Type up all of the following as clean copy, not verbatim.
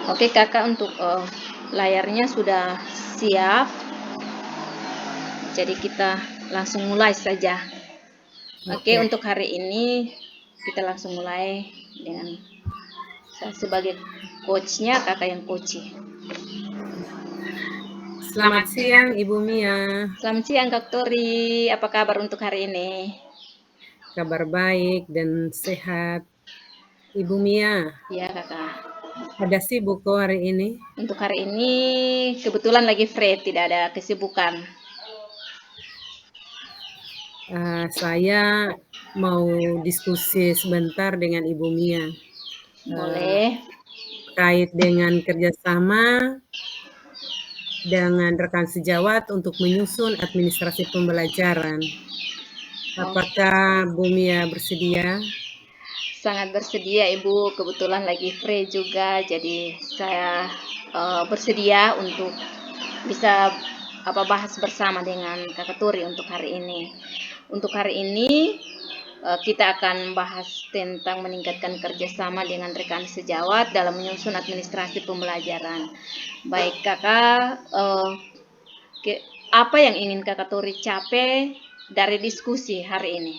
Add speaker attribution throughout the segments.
Speaker 1: Oke kakak, untuk layarnya sudah siap, jadi kita langsung mulai saja. Oke,
Speaker 2: Oke,
Speaker 1: untuk hari ini kita langsung mulai dengan saya sebagai coachnya, kakak yang coaching.
Speaker 2: selamat siang Ibu Mia.
Speaker 1: Selamat siang Kak Tori, apa kabar untuk hari ini?
Speaker 2: Kabar baik dan sehat. Ibu Mia,
Speaker 1: Ya kakak,
Speaker 2: ada sibuk kok hari ini?
Speaker 1: untuk hari ini kebetulan lagi free, tidak ada kesibukan.
Speaker 2: Saya mau diskusi sebentar dengan Ibu Mia
Speaker 1: Boleh.
Speaker 2: terkait dengan kerjasama dengan rekan sejawat untuk menyusun administrasi pembelajaran.
Speaker 1: Oke.
Speaker 2: Apakah Bu Mia bersedia?
Speaker 1: Sangat bersedia Ibu, kebetulan lagi free juga, jadi saya bersedia untuk bisa bahas bersama dengan Kakak Turi untuk hari ini. Untuk hari ini kita akan bahas tentang meningkatkan kerjasama dengan rekan sejawat dalam menyusun administrasi pembelajaran. Baik Kakak, apa yang ingin Kakak Turi capai dari diskusi hari ini?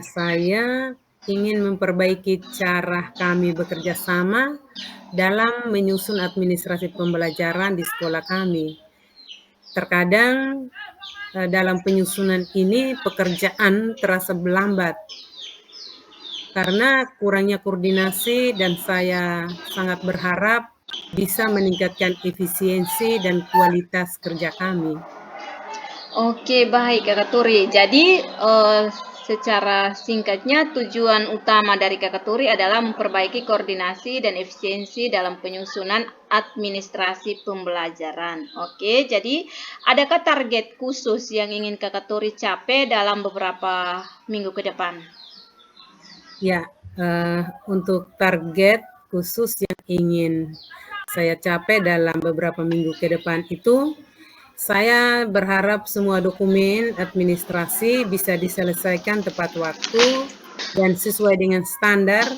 Speaker 2: Saya ingin memperbaiki cara kami bekerja sama dalam menyusun administrasi pembelajaran di sekolah kami. Terkadang dalam penyusunan ini pekerjaan terasa lambat karena kurangnya koordinasi, dan saya sangat berharap bisa meningkatkan efisiensi dan kualitas kerja kami.
Speaker 1: Oke, baik Kakak Turi. Jadi, secara singkatnya tujuan utama dari Kakak Turi adalah memperbaiki koordinasi dan efisiensi dalam penyusunan administrasi pembelajaran. Oke, jadi adakah target khusus yang ingin Kakak Turi capai dalam beberapa minggu ke depan?
Speaker 2: Ya, untuk target khusus yang ingin saya capai dalam beberapa minggu ke depan itu, saya berharap semua dokumen administrasi bisa diselesaikan tepat waktu dan sesuai dengan standar,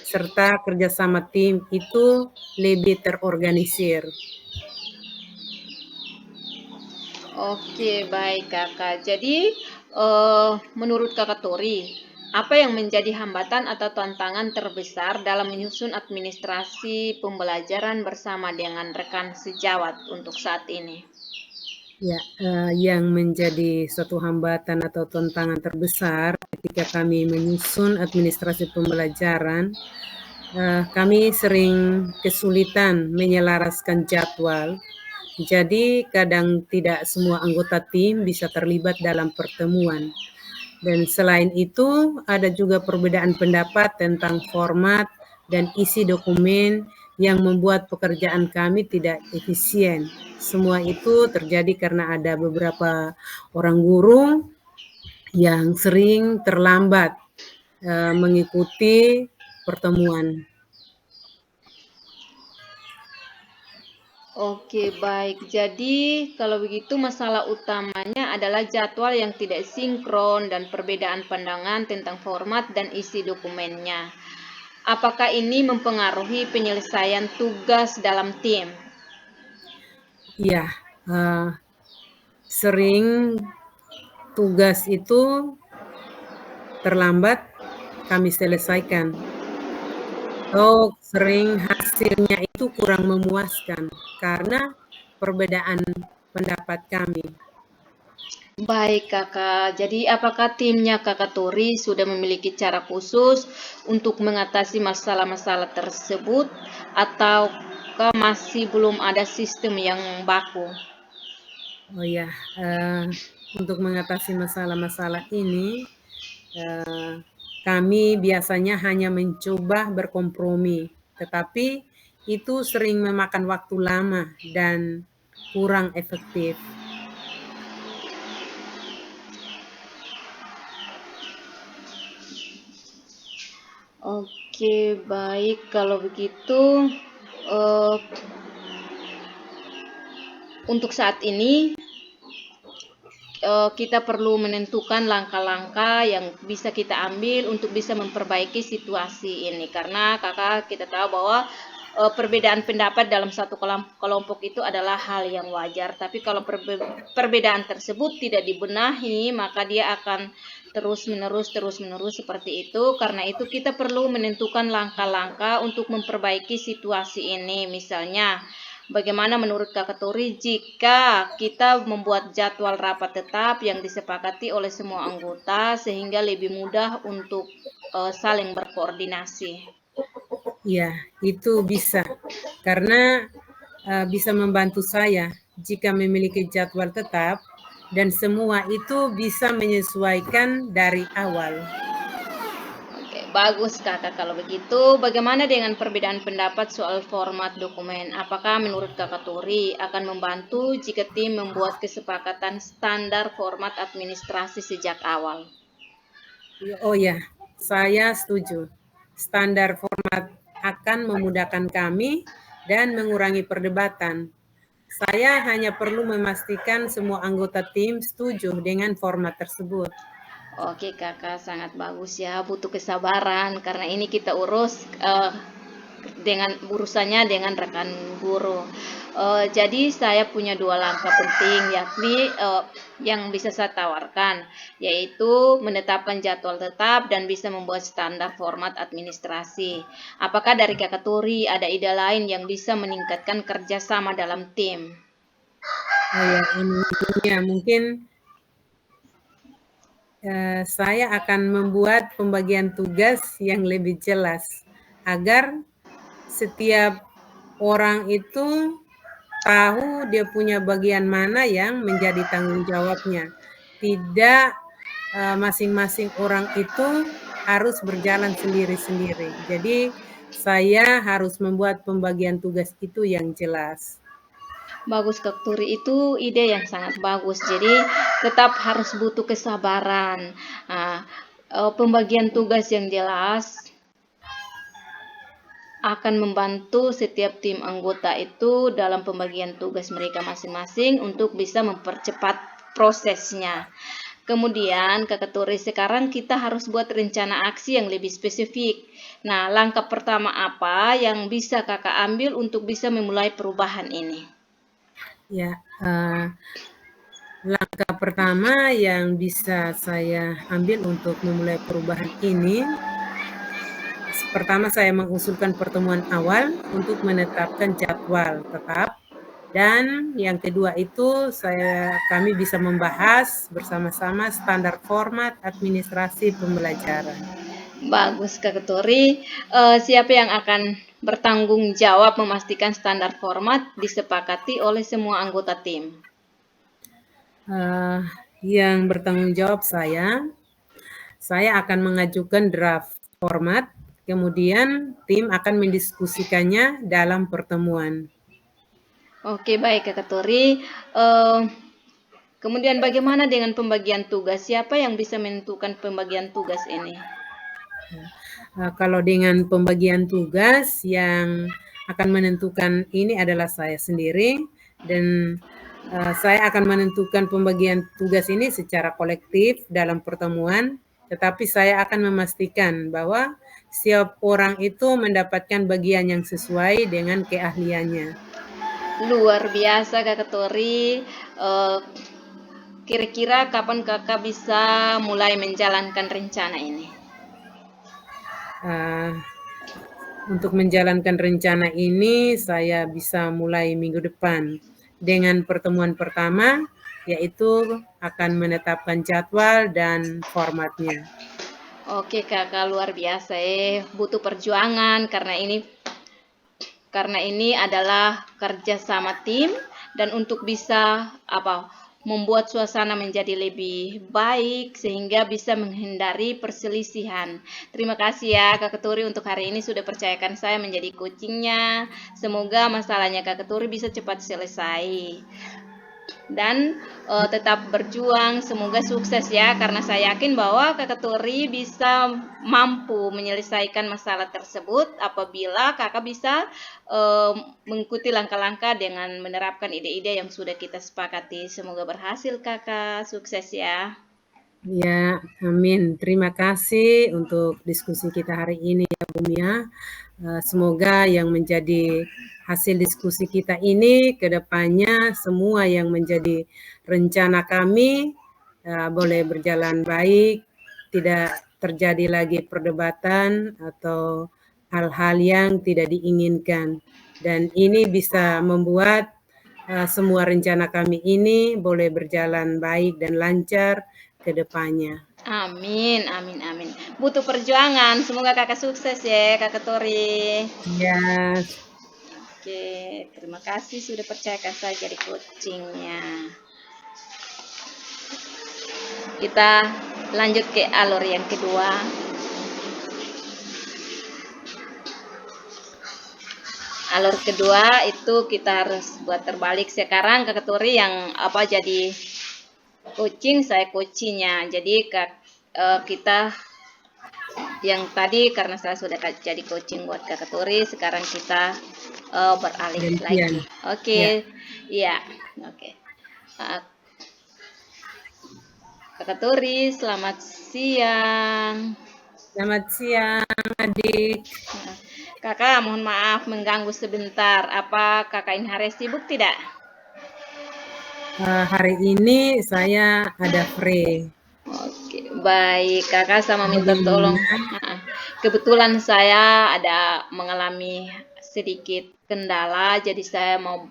Speaker 2: serta kerjasama tim itu lebih terorganisir.
Speaker 1: Oke, baik Kakak. Jadi, menurut Kakak Tori, apa yang menjadi hambatan atau tantangan terbesar dalam menyusun administrasi pembelajaran bersama dengan rekan sejawat untuk saat ini?
Speaker 2: Ya, yang menjadi satu hambatan atau tantangan terbesar ketika kami menyusun administrasi pembelajaran, kami sering kesulitan menyelaraskan jadwal. Jadi kadang tidak semua anggota tim bisa terlibat dalam pertemuan. Dan selain itu, ada juga perbedaan pendapat tentang format dan isi dokumen yang membuat pekerjaan kami tidak efisien. Semua itu terjadi karena ada beberapa orang guru yang sering terlambat mengikuti pertemuan.
Speaker 1: Oke, baik. Jadi, kalau begitu masalah utamanya adalah jadwal yang tidak sinkron dan perbedaan pandangan tentang format dan isi dokumennya. Apakah ini mempengaruhi penyelesaian tugas dalam tim?
Speaker 2: Ya, sering tugas itu terlambat kami selesaikan. Sering hasilnya itu kurang memuaskan karena perbedaan pendapat kami.
Speaker 1: Baik Kakak, jadi apakah timnya Kakak Tori sudah memiliki cara khusus untuk mengatasi masalah-masalah tersebut ataukah masih belum ada sistem yang baku?
Speaker 2: Oh ya, untuk mengatasi masalah-masalah ini, kami biasanya hanya mencoba berkompromi, tetapi itu sering memakan waktu lama dan kurang efektif.
Speaker 1: Oke, baik kalau begitu eh, untuk saat ini kita perlu menentukan langkah-langkah yang bisa kita ambil untuk bisa memperbaiki situasi ini, karena kakak kita tahu bahwa perbedaan pendapat dalam satu kelompok itu adalah hal yang wajar, tapi kalau perbedaan tersebut tidak dibenahi maka dia akan terus menerus seperti itu. Karena itu kita perlu menentukan langkah-langkah untuk memperbaiki situasi ini. Misalnya, bagaimana menurut Kakak Tori jika kita membuat jadwal rapat tetap yang disepakati oleh semua anggota sehingga lebih mudah untuk saling berkoordinasi?
Speaker 2: Ya, itu bisa. Karena bisa membantu saya jika memiliki jadwal tetap dan semua itu bisa menyesuaikan dari awal.
Speaker 1: Oke, bagus Kakak kalau begitu. Bagaimana dengan perbedaan pendapat soal format dokumen? Apakah menurut Kakak Tori akan membantu jika tim membuat kesepakatan standar format administrasi sejak awal?
Speaker 2: Oh ya, saya setuju. Standar format akan memudahkan kami dan mengurangi perdebatan. Saya hanya perlu memastikan semua anggota tim setuju dengan format tersebut.
Speaker 1: Oke Kakak, sangat bagus ya. Butuh kesabaran karena ini kita urus dengan urusannya dengan rekan guru. Jadi saya punya 2 langkah penting, yakni yang bisa saya tawarkan, yaitu menetapkan jadwal tetap dan bisa membuat standar format administrasi. Apakah dari Kakak Turi ada ide lain yang bisa meningkatkan kerjasama dalam tim?
Speaker 2: Oh ya, ya mungkin saya akan membuat pembagian tugas yang lebih jelas agar setiap orang itu tahu dia punya bagian mana yang menjadi tanggung jawabnya. Tidak masing-masing orang itu harus berjalan sendiri-sendiri. Jadi saya harus membuat pembagian tugas itu yang jelas.
Speaker 1: Bagus Kak Turi, itu ide yang sangat bagus. Jadi tetap harus butuh kesabaran. Nah, pembagian tugas yang jelas akan membantu setiap tim anggota itu dalam pembagian tugas mereka masing-masing untuk bisa mempercepat prosesnya. Kemudian Kakak Turi, sekarang kita harus buat rencana aksi yang lebih spesifik. Nah, langkah pertama apa yang bisa Kakak ambil untuk bisa memulai perubahan ini?
Speaker 2: Ya, langkah pertama yang bisa saya ambil untuk memulai perubahan ini, pertama saya mengusulkan pertemuan awal untuk menetapkan jadwal tetap, dan yang kedua itu kami bisa membahas bersama-sama standar format administrasi pembelajaran.
Speaker 1: Bagus Kak Tori. Siapa yang akan bertanggung jawab memastikan standar format disepakati oleh semua anggota tim?
Speaker 2: Yang bertanggung jawab saya akan mengajukan draft format, kemudian tim akan mendiskusikannya dalam pertemuan.
Speaker 1: Oke, baik Kak Tori. Kemudian bagaimana dengan pembagian tugas? Siapa yang bisa menentukan pembagian tugas ini?
Speaker 2: Kalau dengan pembagian tugas, yang akan menentukan ini adalah saya sendiri, dan saya akan menentukan pembagian tugas ini secara kolektif dalam pertemuan, tetapi saya akan memastikan bahwa setiap orang itu mendapatkan bagian yang sesuai dengan keahliannya.
Speaker 1: Luar biasa Kak Tori. Kira-kira kapan Kakak bisa mulai menjalankan rencana ini?
Speaker 2: Untuk menjalankan rencana ini, saya bisa mulai minggu depan dengan pertemuan pertama, yaitu akan menetapkan jadwal dan formatnya.
Speaker 1: Oke Kakak, luar biasa butuh perjuangan karena ini adalah kerja sama tim, dan untuk bisa membuat suasana menjadi lebih baik sehingga bisa menghindari perselisihan. Terima kasih ya Kak Keturi untuk hari ini sudah percayakan saya menjadi coachingnya. Semoga masalahnya Kak Keturi bisa cepat selesai. dan tetap berjuang. Semoga sukses ya, karena saya yakin bahwa Kakak Turi bisa mampu menyelesaikan masalah tersebut apabila Kakak bisa mengikuti langkah-langkah dengan menerapkan ide-ide yang sudah kita sepakati. Semoga berhasil Kakak, sukses ya.
Speaker 2: Ya, amin. Terima kasih untuk diskusi kita hari ini ya Bu Mia. Semoga yang menjadi hasil diskusi kita ini ke depannya semua yang menjadi rencana kami boleh berjalan baik, tidak terjadi lagi perdebatan atau hal-hal yang tidak diinginkan. Dan ini bisa membuat semua rencana kami ini boleh berjalan baik dan lancar ke depannya.
Speaker 1: Amin, amin, amin. Butuh perjuangan. Semoga Kakak sukses ya, Kakak Tori.
Speaker 2: Ya,
Speaker 1: Oke, terima kasih sudah percaya saya jadi coachingnya. Kita lanjut ke alur yang kedua. Alur kedua itu kita harus buat terbalik. Sekarang Kakak Tori yang jadi coaching, saya coachingnya. Jadi kita yang tadi karena saya sudah jadi coaching buat Kakak Tori, sekarang kita beralih
Speaker 2: gantian.
Speaker 1: lagi. Oke,
Speaker 2: Ya,
Speaker 1: iya, oke. Kakak Tori, selamat siang.
Speaker 2: selamat siang adik.
Speaker 1: Kakak, mohon maaf mengganggu sebentar. Apa kakak ini hari sibuk tidak?
Speaker 2: Hari ini saya ada free.
Speaker 1: Oke, baik. Kakak sama minta tolong.
Speaker 2: Bagaimana?
Speaker 1: Kebetulan saya ada mengalami sedikit kendala, jadi saya mau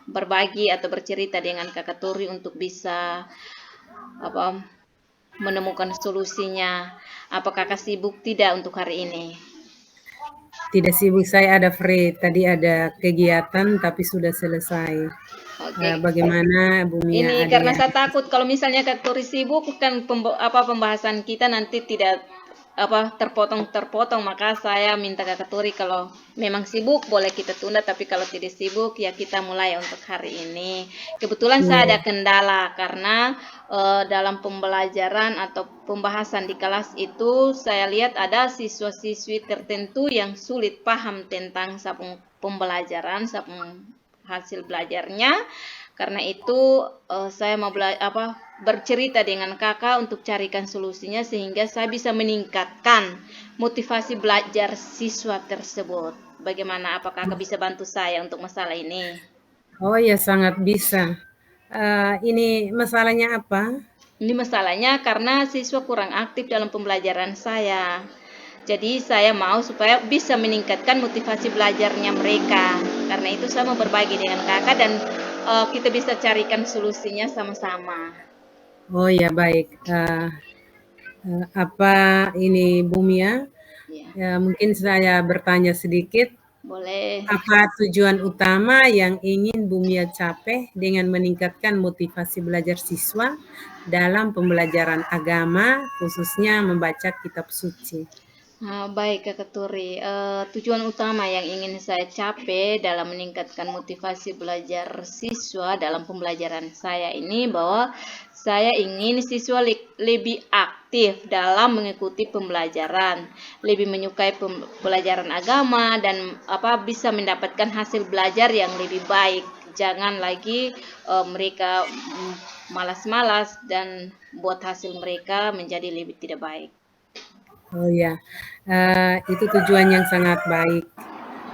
Speaker 1: berbagi atau bercerita dengan Kakak Turi untuk bisa menemukan solusinya. Apa kakak sibuk tidak untuk hari ini?
Speaker 2: Tidak sibuk, saya ada free. Tadi ada kegiatan tapi sudah selesai.
Speaker 1: Oke.
Speaker 2: Bagaimana Bu Mia,
Speaker 1: Ini
Speaker 2: adik
Speaker 1: karena
Speaker 2: ya?
Speaker 1: saya takut kalau misalnya Kak Turi sibuk kan pembahasan kita nanti tidak terpotong-terpotong, maka saya minta Kak Turi kalau memang sibuk boleh kita tunda, tapi kalau tidak sibuk ya kita mulai untuk hari ini. Kebetulan saya
Speaker 2: Ya,
Speaker 1: ada kendala karena dalam pembelajaran atau pembahasan di kelas itu saya lihat ada siswa-siswi tertentu yang sulit paham tentang sabung pembelajaran, sabung hasil belajarnya. Karena itu saya mau bercerita dengan kakak untuk carikan solusinya sehingga saya bisa meningkatkan motivasi belajar siswa tersebut. Bagaimana, apakah kakak bisa bantu saya untuk masalah ini?
Speaker 2: oh ya sangat bisa. Ini masalahnya apa?
Speaker 1: Ini masalahnya karena siswa kurang aktif dalam pembelajaran saya. Jadi saya mau supaya bisa meningkatkan motivasi belajarnya mereka. Karena itu saya mau berbagi dengan kakak dan kita bisa carikan solusinya sama-sama.
Speaker 2: Oh ya baik. Apa ini Bu Mia?
Speaker 1: Ya,
Speaker 2: Ya, mungkin saya bertanya sedikit.
Speaker 1: boleh.
Speaker 2: Apa tujuan utama yang ingin Bu Mia capai dengan meningkatkan motivasi belajar siswa dalam pembelajaran agama, khususnya membaca kitab suci?
Speaker 1: Baik Kakak Turi, tujuan utama yang ingin saya capai dalam meningkatkan motivasi belajar siswa dalam pembelajaran saya ini bahwa saya ingin siswa lebih aktif dalam mengikuti pembelajaran, lebih menyukai pembelajaran agama dan bisa mendapatkan hasil belajar yang lebih baik. Jangan lagi mereka malas-malas dan buat hasil mereka menjadi lebih tidak baik.
Speaker 2: Oh ya, itu tujuan yang sangat baik,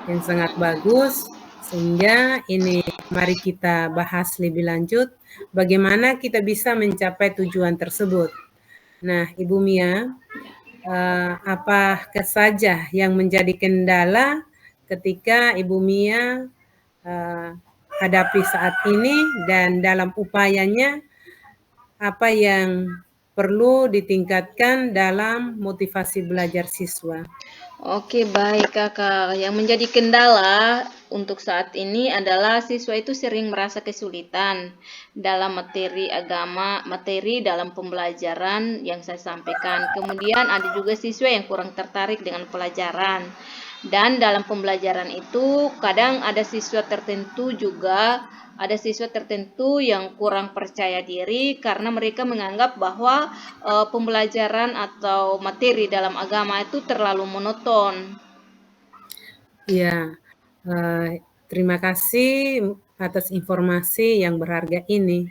Speaker 2: yang sangat bagus. Sehingga ini mari kita bahas lebih lanjut bagaimana kita bisa mencapai tujuan tersebut. Nah, Ibu Mia, apa saja yang menjadi kendala ketika Ibu Mia hadapi saat ini dan dalam upayanya apa yang perlu ditingkatkan dalam motivasi belajar siswa?
Speaker 1: Oke, baik Kakak. Yang menjadi kendala untuk saat ini adalah siswa itu sering merasa kesulitan dalam materi dalam pembelajaran yang saya sampaikan. Kemudian ada juga siswa yang kurang tertarik dengan pelajaran. Dan dalam pembelajaran itu kadang ada siswa tertentu yang kurang percaya diri karena mereka menganggap bahwa pembelajaran atau materi dalam agama itu terlalu monoton.
Speaker 2: Ya, terima kasih atas informasi yang berharga ini.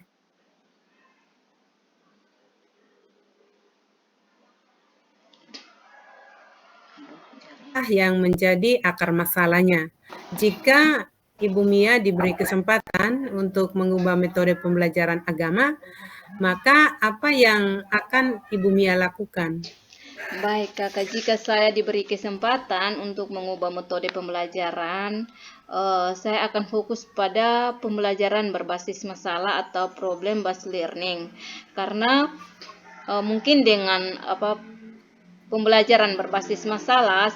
Speaker 2: Yang menjadi akar masalahnya. Jika Ibu Mia diberi kesempatan untuk mengubah metode pembelajaran agama, maka apa yang akan Ibu Mia lakukan?
Speaker 1: Baik, Kakak, jika saya diberi kesempatan untuk mengubah metode pembelajaran, saya akan fokus pada pembelajaran berbasis masalah atau problem based learning. Karena mungkin dengan pembelajaran berbasis masalah,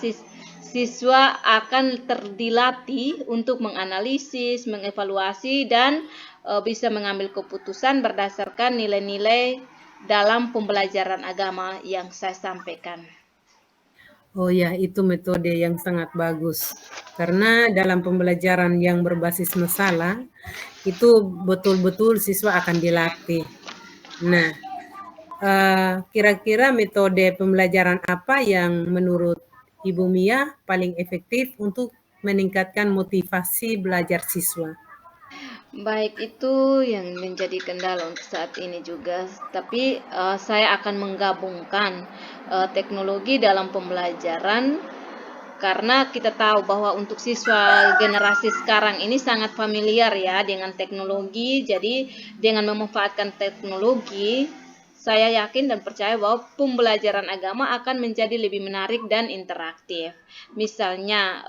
Speaker 1: siswa akan terdilatih untuk menganalisis, mengevaluasi, dan bisa mengambil keputusan berdasarkan nilai-nilai dalam pembelajaran agama yang saya sampaikan.
Speaker 2: Oh ya, itu metode yang sangat bagus. Karena dalam pembelajaran yang berbasis masalah, itu betul-betul siswa akan dilatih. Nah, kira-kira metode pembelajaran apa yang menurut Ibu Mia paling efektif untuk meningkatkan motivasi belajar siswa?
Speaker 1: Baik, itu yang menjadi kendala untuk saat ini juga. Tapi saya akan menggabungkan teknologi dalam pembelajaran karena kita tahu bahwa untuk siswa generasi sekarang ini sangat familiar ya dengan teknologi. Jadi dengan memanfaatkan teknologi, saya yakin dan percaya bahwa pembelajaran agama akan menjadi lebih menarik dan interaktif. Misalnya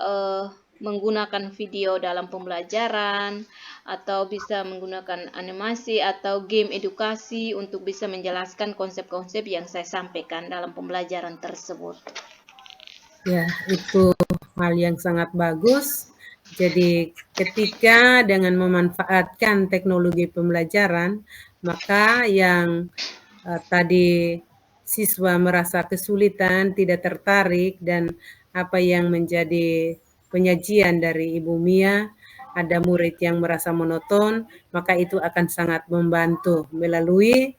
Speaker 1: menggunakan video dalam pembelajaran, atau bisa menggunakan animasi atau game edukasi untuk bisa menjelaskan konsep-konsep yang saya sampaikan dalam pembelajaran tersebut.
Speaker 2: Ya, itu hal yang sangat bagus. Jadi ketika dengan memanfaatkan teknologi pembelajaran, maka yang tadi siswa merasa kesulitan, tidak tertarik, dan apa yang menjadi penyajian dari Ibu Mia, ada murid yang merasa monoton, maka itu akan sangat membantu melalui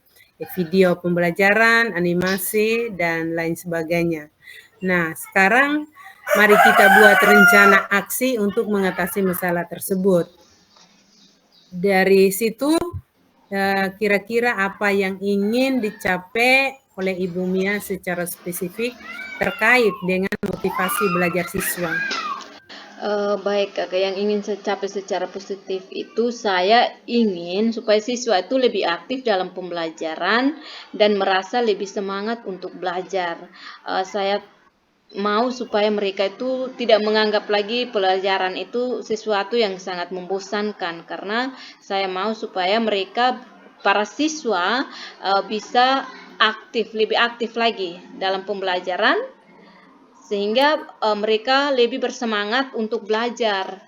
Speaker 2: video pembelajaran, animasi, dan lain sebagainya. Nah, sekarang mari kita buat rencana aksi untuk mengatasi masalah tersebut. Dari situ, kira-kira apa yang ingin dicapai oleh Ibu Mia secara spesifik terkait dengan motivasi belajar siswa?
Speaker 1: Baik, Kakak, yang ingin saya capai secara positif itu saya ingin supaya siswa itu lebih aktif dalam pembelajaran dan merasa lebih semangat untuk belajar. Saya mau supaya mereka itu tidak menganggap lagi pelajaran itu sesuatu yang sangat membosankan, karena saya mau supaya mereka, para siswa, bisa lebih aktif lagi dalam pembelajaran sehingga mereka lebih bersemangat untuk belajar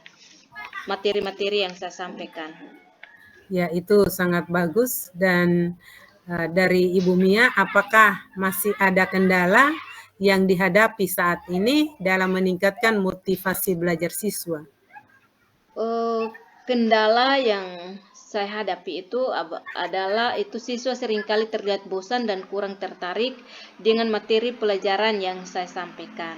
Speaker 1: materi-materi yang saya sampaikan.
Speaker 2: Ya, itu sangat bagus. Dan dari Ibu Mia, apakah masih ada kendala yang dihadapi saat ini dalam meningkatkan motivasi belajar siswa?
Speaker 1: Kendala yang saya hadapi itu adalah siswa seringkali terlihat bosan dan kurang tertarik dengan materi pelajaran yang saya sampaikan.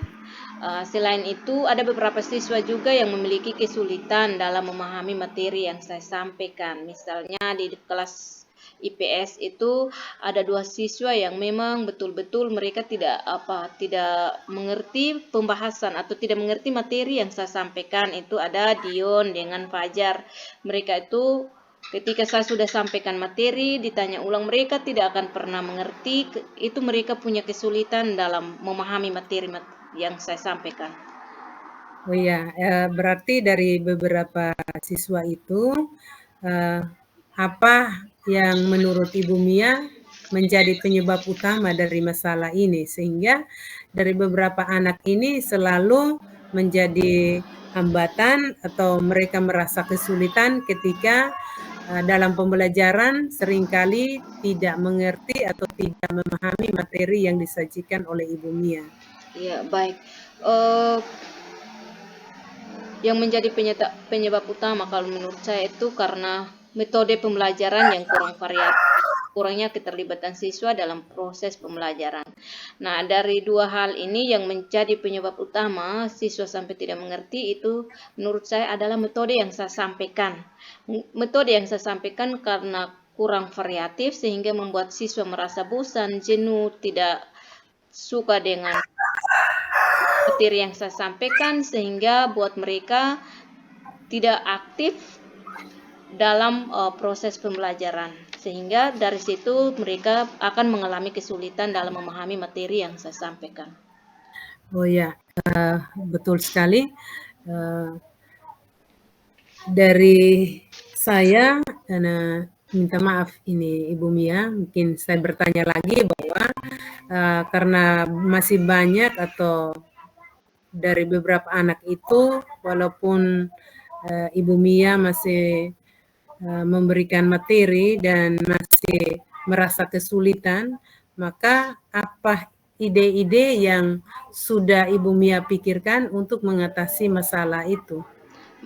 Speaker 1: Selain itu, ada beberapa siswa juga yang memiliki kesulitan dalam memahami materi yang saya sampaikan. Misalnya di kelas IPS itu ada 2 siswa yang memang betul-betul mereka tidak mengerti pembahasan atau tidak mengerti materi yang saya sampaikan. Itu ada Dion dengan Fajar. Mereka itu ketika saya sudah sampaikan materi, ditanya ulang, mereka tidak akan pernah mengerti. Itu mereka punya kesulitan dalam memahami materi yang saya sampaikan.
Speaker 2: Oh ya, berarti dari beberapa siswa itu, apa yang menurut Ibu Mia menjadi penyebab utama dari masalah ini, sehingga dari beberapa anak ini selalu menjadi hambatan atau mereka merasa kesulitan ketika dalam pembelajaran seringkali tidak mengerti atau tidak memahami materi yang disajikan oleh Ibu Mia.
Speaker 1: Ya, baik. Uh, Yang menjadi penyebab utama kalau menurut saya itu karena metode pembelajaran yang kurang variatif, kurangnya keterlibatan siswa dalam proses pembelajaran. Nah, dari dua hal ini yang menjadi penyebab utama siswa sampai tidak mengerti itu menurut saya adalah metode yang saya sampaikan. Metode yang saya sampaikan karena kurang variatif sehingga membuat siswa merasa bosan, jenuh, tidak suka dengan materi yang saya sampaikan sehingga buat mereka tidak aktif dalam proses pembelajaran sehingga dari situ mereka akan mengalami kesulitan dalam memahami materi yang saya sampaikan.
Speaker 2: Oh ya, betul sekali. Dari saya, minta maaf ini Ibu Mia, mungkin saya bertanya lagi bahwa karena masih banyak atau dari beberapa anak itu, walaupun Ibu Mia masih memberikan materi dan masih merasa kesulitan, maka apa ide-ide yang sudah Ibu Mia pikirkan untuk mengatasi masalah itu?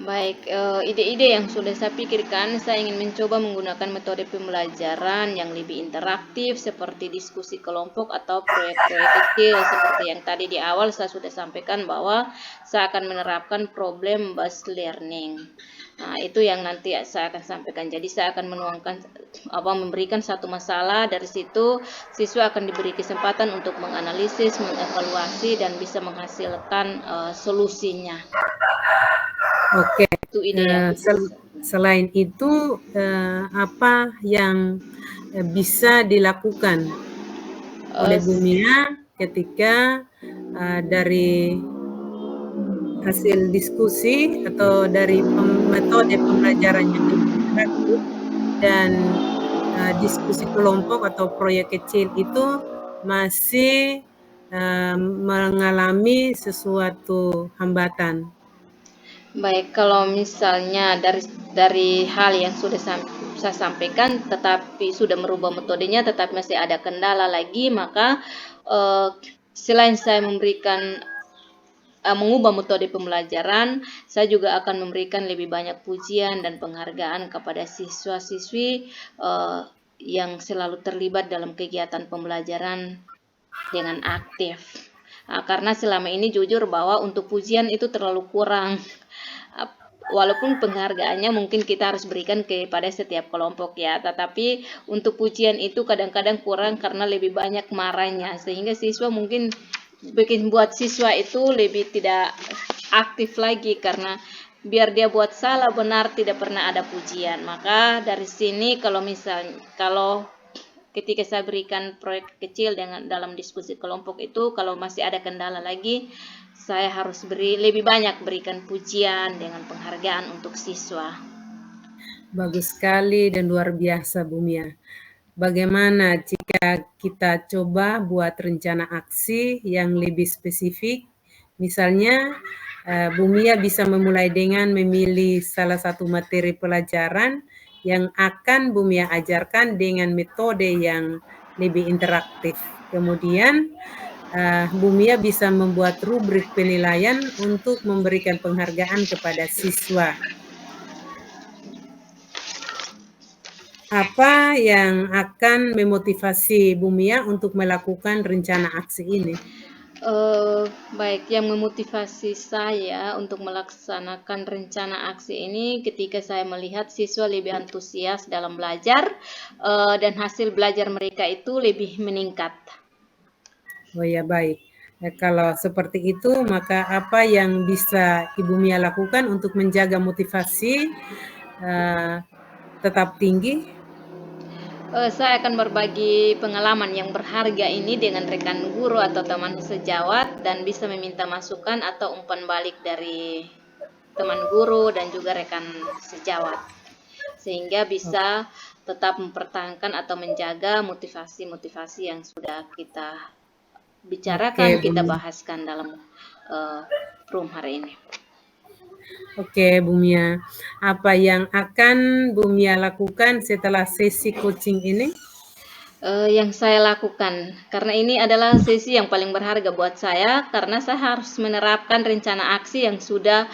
Speaker 1: Baik, ide-ide yang sudah saya pikirkan, saya ingin mencoba menggunakan metode pembelajaran yang lebih interaktif seperti diskusi kelompok atau proyek-proyek kecil seperti yang tadi di awal saya sudah sampaikan bahwa saya akan menerapkan problem based learning. Nah, itu yang nanti saya akan sampaikan. Jadi saya akan memberikan satu masalah, dari situ siswa akan diberi kesempatan untuk menganalisis, mengevaluasi dan bisa menghasilkan solusinya.
Speaker 2: Oke,
Speaker 1: Itu ide yang
Speaker 2: selain itu apa yang bisa dilakukan oleh Bu Mia ketika dari hasil diskusi atau dari metode pembelajaran yang lebih interaktif dan diskusi kelompok atau proyek kecil itu masih mengalami sesuatu hambatan?
Speaker 1: Baik, kalau misalnya dari hal yang sudah saya sampaikan, tetapi sudah merubah metodenya, tetapi masih ada kendala lagi, maka selain saya mengubah metode pembelajaran, saya juga akan memberikan lebih banyak pujian dan penghargaan kepada siswa-siswi yang selalu terlibat dalam kegiatan pembelajaran dengan aktif. Karena selama ini jujur bahwa untuk pujian itu terlalu kurang. Walaupun penghargaannya mungkin kita harus berikan kepada setiap kelompok ya, tetapi untuk pujian itu kadang-kadang kurang karena lebih banyak marahnya, sehingga siswa mungkin buat siswa itu lebih tidak aktif lagi karena biar dia buat salah benar tidak pernah ada pujian. Maka dari sini kalau ketika saya berikan proyek kecil dalam diskusi kelompok itu, kalau masih ada kendala lagi, saya harus lebih banyak berikan pujian dengan penghargaan untuk siswa.
Speaker 2: Bagus sekali dan luar biasa Bu Mia. Bagaimana jika kita coba buat rencana aksi yang lebih spesifik? Misalnya, Bu Mia bisa memulai dengan memilih salah satu materi pelajaran yang akan Bu Mia ajarkan dengan metode yang lebih interaktif. Kemudian, Bu Mia bisa membuat rubrik penilaian untuk memberikan penghargaan kepada siswa. Apa yang akan memotivasi Bu Mia untuk melakukan rencana aksi ini?
Speaker 1: Baik, yang memotivasi saya untuk melaksanakan rencana aksi ini ketika saya melihat siswa lebih antusias dalam belajar dan hasil belajar mereka itu lebih meningkat.
Speaker 2: Oh ya, baik. Kalau seperti itu, maka apa yang bisa Ibu Mia lakukan untuk menjaga motivasi tetap tinggi?
Speaker 1: Saya akan berbagi pengalaman yang berharga ini dengan rekan guru atau teman sejawat dan bisa meminta masukan atau umpan balik dari teman guru dan juga rekan sejawat, sehingga bisa tetap mempertahankan atau menjaga motivasi-motivasi yang sudah kita bicarakan, kita bahaskan dalam room hari ini.
Speaker 2: Oke, Bu Mia. Apa yang akan Bu Mia lakukan setelah sesi coaching ini?
Speaker 1: Yang saya lakukan, karena ini adalah sesi yang paling berharga buat saya, karena saya harus menerapkan rencana aksi yang sudah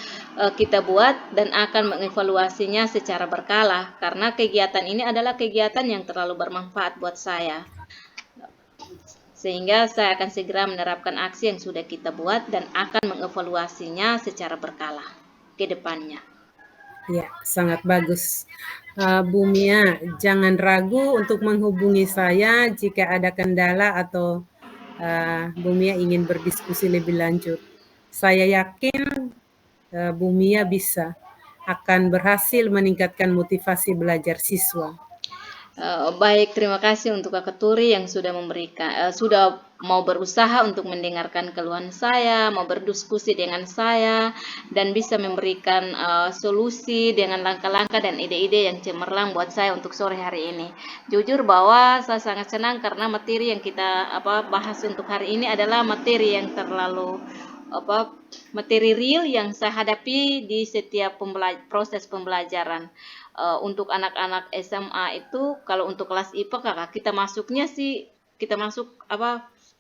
Speaker 1: kita buat dan akan mengevaluasinya secara berkala, karena kegiatan ini adalah kegiatan yang terlalu bermanfaat buat saya. Sehingga saya akan segera menerapkan aksi yang sudah kita buat dan akan mengevaluasinya secara berkala ke depannya.
Speaker 2: Ya, sangat bagus. Bu Mia, jangan ragu untuk menghubungi saya jika ada kendala atau Bu Mia ingin berdiskusi lebih lanjut. Saya yakin Bu Mia akan berhasil meningkatkan motivasi belajar siswa.
Speaker 1: Baik, terima kasih untuk Kakak Turi yang sudah sudah mau berusaha untuk mendengarkan keluhan saya, mau berdiskusi dengan saya, dan bisa memberikan solusi dengan langkah-langkah dan ide-ide yang cemerlang buat saya untuk sore hari ini. Jujur bahwa saya sangat senang karena materi yang kita bahas untuk hari ini adalah materi yang terlalu materi real yang saya hadapi di setiap proses pembelajaran. Untuk anak-anak SMA itu, kalau untuk kelas IPA kakak kita masuknya sih, kita masuk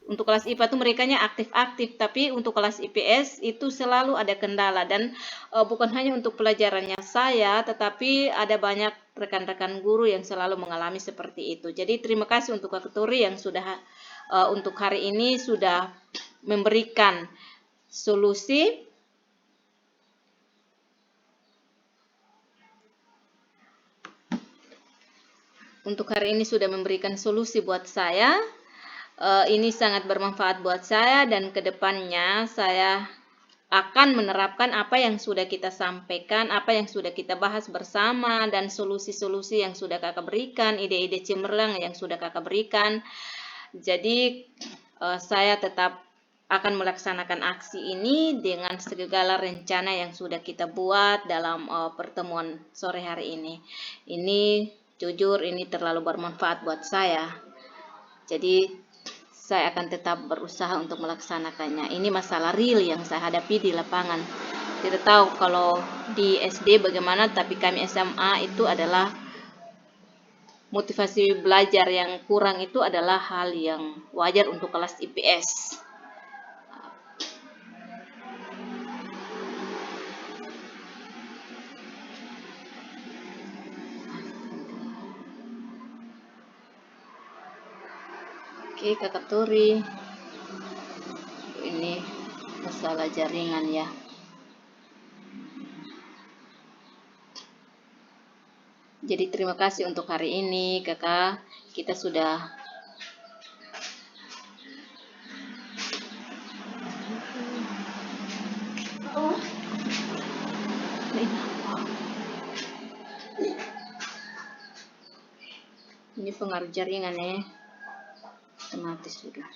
Speaker 1: untuk kelas IPA itu merekanya aktif-aktif, tapi untuk kelas IPS itu selalu ada kendala, dan bukan hanya untuk pelajarannya saya, tetapi ada banyak rekan-rekan guru yang selalu mengalami seperti itu. Jadi terima kasih untuk Kak Turi yang sudah untuk hari ini sudah memberikan solusi. Untuk hari ini sudah memberikan solusi buat saya. Ini sangat bermanfaat buat saya, dan kedepannya saya akan menerapkan apa yang sudah kita sampaikan, apa yang sudah kita bahas bersama, dan solusi-solusi yang sudah kakak berikan, ide-ide cemerlang yang sudah kakak berikan. Jadi saya tetap akan melaksanakan aksi ini dengan segala rencana yang sudah kita buat dalam pertemuan sore hari ini. Ini jujur ini terlalu bermanfaat buat saya. Jadi saya akan tetap berusaha untuk melaksanakannya. Ini masalah real yang saya hadapi di lapangan. Tidak tahu kalau di SD bagaimana, tapi kami SMA itu adalah motivasi belajar yang kurang, itu adalah hal yang wajar untuk kelas IPS. Oke, Kakak Turi. Ini masalah jaringan ya. Jadi terima kasih untuk hari ini, Kakak. Kita sudah ini pengaruh jaringan ya. Otomatis sudah.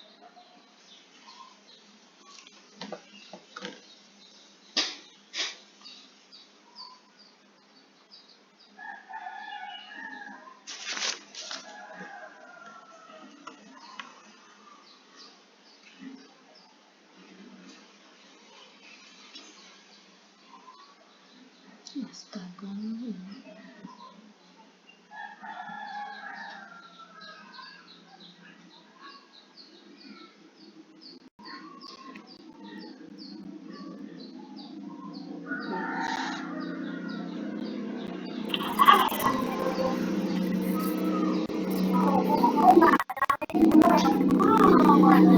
Speaker 1: Astaga.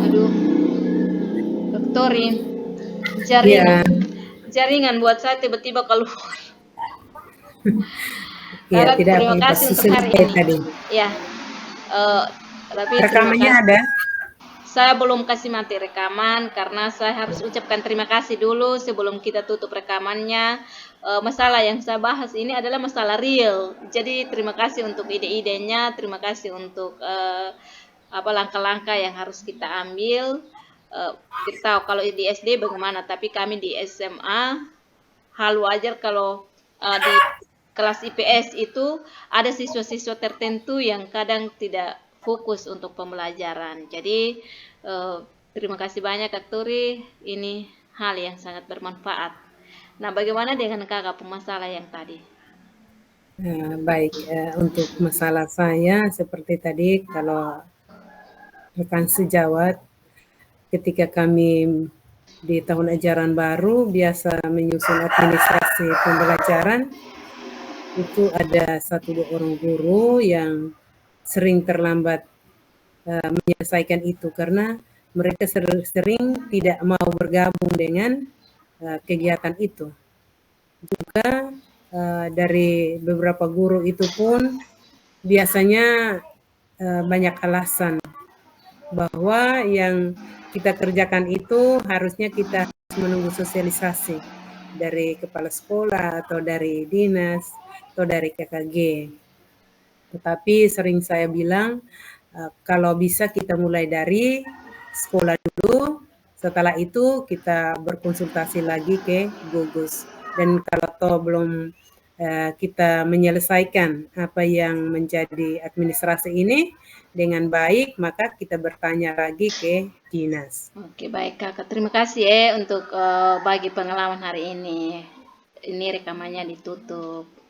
Speaker 1: Aduh, doktorin.
Speaker 2: Ya,
Speaker 1: Jaringan buat saya tiba-tiba keluar.
Speaker 2: ya
Speaker 1: Kakak,
Speaker 2: tidak
Speaker 1: terima
Speaker 2: apa-apa,
Speaker 1: kasih untuk hari
Speaker 2: selesai
Speaker 1: ini.
Speaker 2: tadi.
Speaker 1: Ya, tapi terima
Speaker 2: Rekamannya
Speaker 1: kasih.
Speaker 2: ada?
Speaker 1: Saya belum kasih mati rekaman karena saya harus ucapkan terima kasih dulu sebelum kita tutup rekamannya. Masalah yang saya bahas ini adalah masalah real. Jadi terima kasih untuk ide-idenya, terima kasih untuk langkah-langkah yang harus kita ambil. Kita tahu kalau di SD bagaimana, tapi kami di SMA hal wajar kalau di kelas IPS itu ada siswa-siswa tertentu yang kadang tidak fokus untuk pembelajaran. Jadi terima kasih banyak Kak Turi, ini hal yang sangat bermanfaat. Nah, bagaimana dengan kakak pemasalah yang tadi?
Speaker 2: Baik, untuk masalah saya seperti tadi kalau rekan sejawat ketika kami di tahun ajaran baru biasa menyusun administrasi pembelajaran, itu ada 1-2 orang guru yang sering terlambat menyelesaikan itu karena mereka sering tidak mau bergabung dengan kegiatan itu. Juga dari beberapa guru itu pun biasanya banyak alasan bahwa yang kita kerjakan itu harusnya kita harus menunggu sosialisasi dari kepala sekolah atau dari dinas atau dari KKG. Tetapi sering saya bilang kalau bisa kita mulai dari sekolah dulu, setelah itu kita berkonsultasi lagi ke gugus. Dan kalau toh belum kita menyelesaikan apa yang menjadi administrasi ini dengan baik, maka kita bertanya lagi ke dinas.
Speaker 1: Oke, baik Kakak. Terima kasih untuk bagi pengalaman hari ini. Ini rekamannya ditutup.